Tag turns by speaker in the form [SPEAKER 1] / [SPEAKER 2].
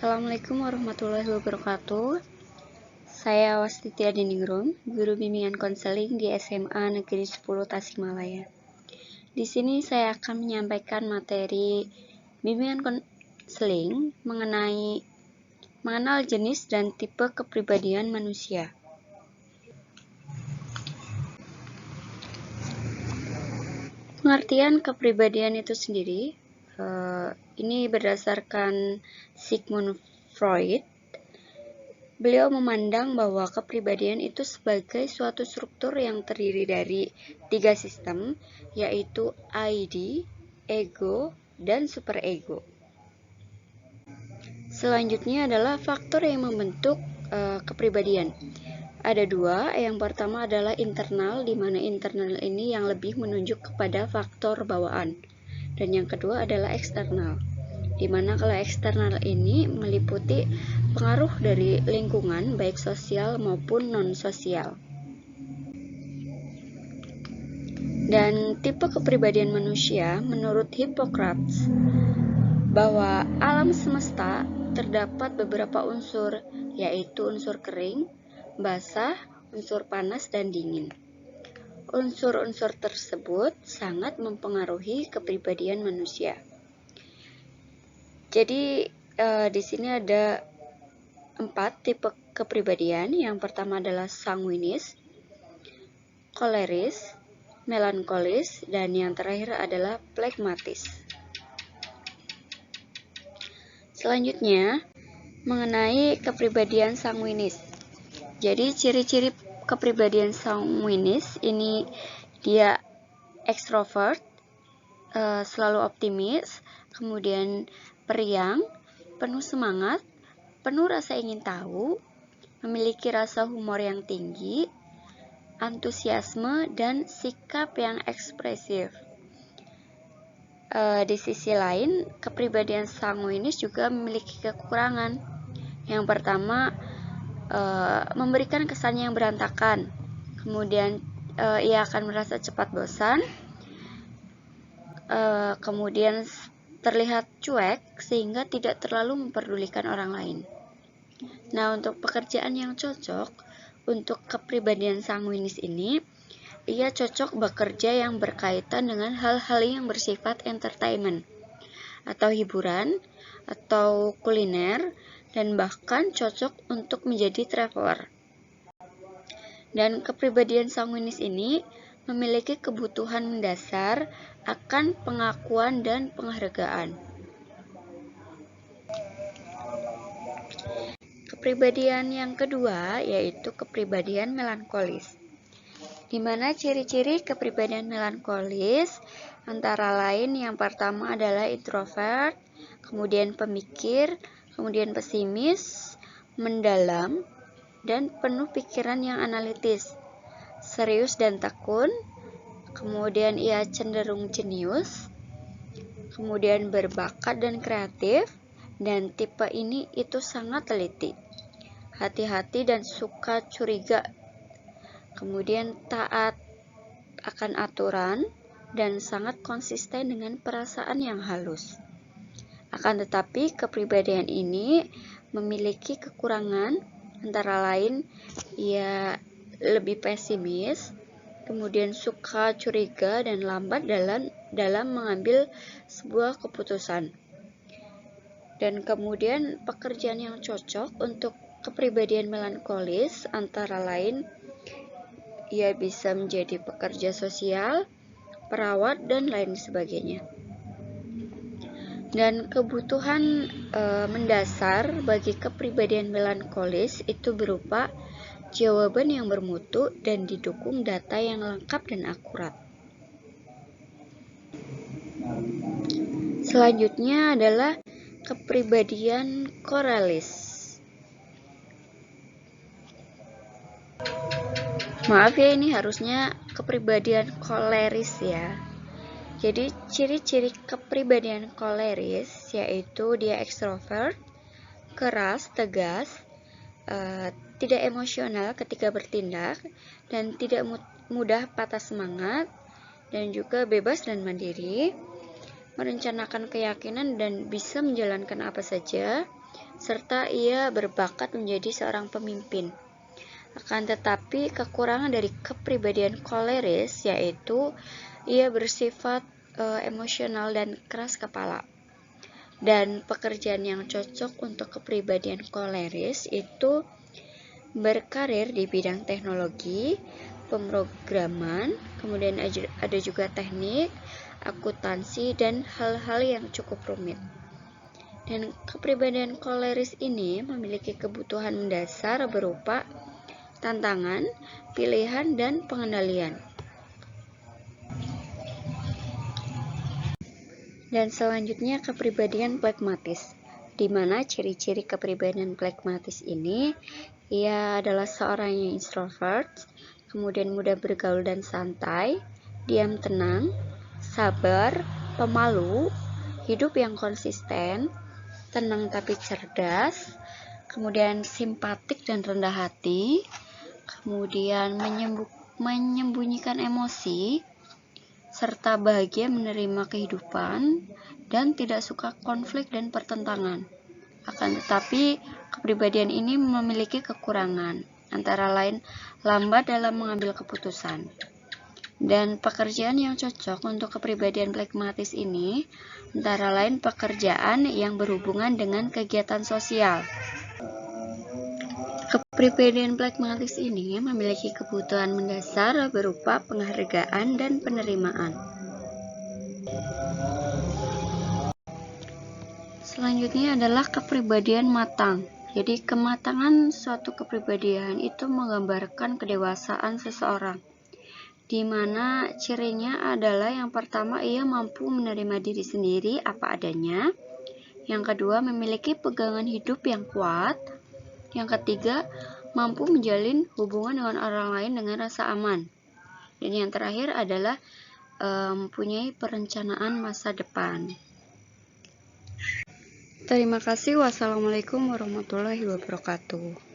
[SPEAKER 1] Assalamualaikum warahmatullahi wabarakatuh. Saya Wastiti Adiningrum, guru bimbingan konseling di SMA Negeri 10 Tasikmalaya. Di sini saya akan menyampaikan materi bimbingan konseling mengenal jenis dan tipe kepribadian manusia. Pengertian kepribadian itu sendiri ini berdasarkan Sigmund Freud. Beliau memandang bahwa kepribadian itu sebagai suatu struktur yang terdiri dari 3 sistem, yaitu ID, ego, dan superego. Selanjutnya adalah faktor yang membentuk kepribadian. Ada 2, yang pertama adalah internal, di mana internal ini yang lebih menunjuk kepada faktor bawaan. Dan yang kedua adalah eksternal, di mana kalau eksternal ini meliputi pengaruh dari lingkungan baik sosial maupun non-sosial. Dan tipe kepribadian manusia menurut Hippocrates bahwa alam semesta terdapat beberapa unsur, yaitu unsur kering, basah, unsur panas, dan dingin. Unsur-unsur tersebut sangat mempengaruhi kepribadian manusia. Jadi di sini ada 4 tipe kepribadian. Yang pertama adalah sanguinis, koleris, melankolis, dan yang terakhir adalah phlegmatis. Selanjutnya, mengenai kepribadian sanguinis. Jadi ciri-ciri kepribadian sanguinis ini dia ekstrovert, selalu optimis, kemudian periang, penuh semangat, penuh rasa ingin tahu, memiliki rasa humor yang tinggi, antusiasme, dan sikap yang ekspresif. Di sisi lain, kepribadian sanguinis juga memiliki kekurangan. Yang pertama, memberikan kesan yang berantakan. Kemudian ia akan merasa cepat bosan. Kemudian terlihat cuek sehingga tidak terlalu memperdulikan orang lain. Nah, untuk pekerjaan yang cocok untuk kepribadian sanguinis ini, ia cocok bekerja yang berkaitan dengan hal-hal yang bersifat entertainment atau hiburan atau kuliner, dan bahkan cocok untuk menjadi traveler. Dan kepribadian sanguinis ini memiliki kebutuhan mendasar akan pengakuan dan penghargaan. Kepribadian yang kedua yaitu kepribadian melankolis, di mana ciri-ciri kepribadian melankolis antara lain yang pertama adalah introvert, kemudian pemikir, kemudian pesimis, mendalam, dan penuh pikiran yang analitis, serius dan tekun, kemudian ia cenderung jenius, kemudian berbakat dan kreatif, dan tipe ini itu sangat teliti, hati-hati dan suka curiga, kemudian taat akan aturan, dan sangat konsisten dengan perasaan yang halus. Akan tetapi kepribadian ini memiliki kekurangan, antara lain ia lebih pesimis, kemudian suka curiga dan lambat dalam mengambil sebuah keputusan. Dan kemudian pekerjaan yang cocok untuk kepribadian melankolis antara lain ia bisa menjadi pekerja sosial, perawat, dan lain sebagainya. Dan kebutuhan mendasar bagi kepribadian melankolis itu berupa jawaban yang bermutu dan didukung data yang lengkap dan akurat. Selanjutnya adalah kepribadian koralis. Maaf ya, ini harusnya kepribadian koleris ya. Jadi ciri-ciri kepribadian koleris yaitu dia ekstrovert, keras, tegas, tidak emosional ketika bertindak, dan tidak mudah patah semangat, dan juga bebas dan mandiri, merencanakan keyakinan dan bisa menjalankan apa saja, serta ia berbakat menjadi seorang pemimpin. Akan tetapi, kekurangan dari kepribadian koleris yaitu ia bersifat emosional dan keras kepala. Dan pekerjaan yang cocok untuk kepribadian koleris itu berkarir di bidang teknologi, pemrograman, kemudian ada juga teknik, akuntansi, dan hal-hal yang cukup rumit. Dan kepribadian koleris ini memiliki kebutuhan mendasar berupa tantangan, pilihan, dan pengendalian. Dan selanjutnya kepribadian pragmatis, di mana ciri-ciri kepribadian pragmatis ini ia adalah seorang yang introvert, kemudian mudah bergaul dan santai, diam tenang, sabar, pemalu, hidup yang konsisten, tenang tapi cerdas, kemudian simpatik dan rendah hati, kemudian menyembunyikan emosi, serta bahagia menerima kehidupan dan tidak suka konflik dan pertentangan. Akan tetapi, kepribadian ini memiliki kekurangan, antara lain lambat dalam mengambil keputusan. Dan pekerjaan yang cocok untuk kepribadian pragmatis ini antara lain pekerjaan yang berhubungan dengan kegiatan sosial. Kepribadian pragmatis ini memiliki kebutuhan mendasar berupa penghargaan dan penerimaan. Selanjutnya adalah kepribadian matang. Jadi kematangan suatu kepribadian itu menggambarkan kedewasaan seseorang, di mana cirinya adalah yang pertama ia mampu menerima diri sendiri apa adanya, yang kedua memiliki pegangan hidup yang kuat, yang ketiga mampu menjalin hubungan dengan orang lain dengan rasa aman, dan yang terakhir adalah mempunyai perencanaan masa depan. Terima kasih. Wassalamualaikum warahmatullahi wabarakatuh.